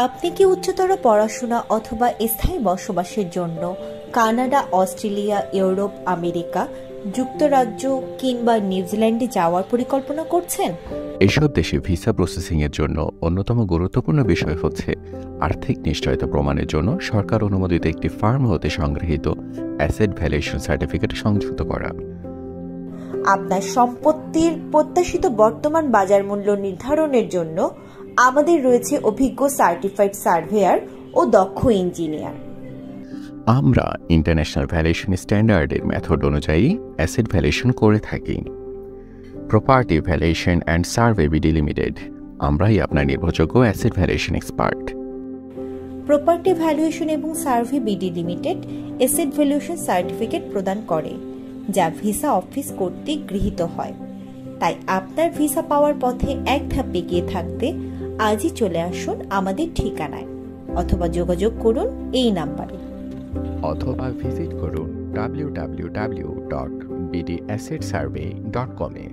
আপনি কি উচ্চতর পড়াশোনা অথবা স্থায়ী বসবাসের জন্য কানাডা, অস্ট্রেলিয়া, ইউরোপ, আমেরিকা, যুক্তরাজ্য কিংবা নিউজিল্যান্ডে যাওয়ার পরিকল্পনা করছেন? এসব দেশে ভিসা প্রসেসিংয়ের জন্য অন্যতম গুরুত্বপূর্ণ বিষয় হচ্ছে আর্থিক নিশ্চয়তা প্রমাণের জন্য সরকার অনুমোদিত একটি ফার্ম হতে সংগৃহীত অ্যাসেট ভ্যালুয়েশন সার্টিফিকেট সংযুক্ত করা। আপনার সম্পত্তির প্রত্যাশিত বর্তমান বাজার মূল্য নির্ধারণের জন্য আমাদের রয়েছে অভিজ্ঞ সার্টিফাইড সার্ভেয়ার ও দক্ষ ইঞ্জিনিয়ার। আমরা ইন্টারন্যাশনাল ভ্যালুয়েশন স্ট্যান্ডার্ডের মেথড অনুযায়ী অ্যাসেট ভ্যালুয়েশন করে থাকি। Property valuation and survey BD limited, আমরাই আপনার নির্ভরযোগ্য asset valuation expert. Property valuation এবং survey BD limited asset valuation certificate প্রদান করে, যা ভিসা অফিস কর্তৃক গৃহীত হয়। তাই আপনার ভিসা পাওয়ার পথে এক ধাপ এগিয়ে থাকতে আজই চলে আসুন আমাদের ঠিকানায়, অথবা যোগাযোগ করুন এই নাম্বারে, অথবা ভিজিট করুন www.bdassetssurvey.com-এ।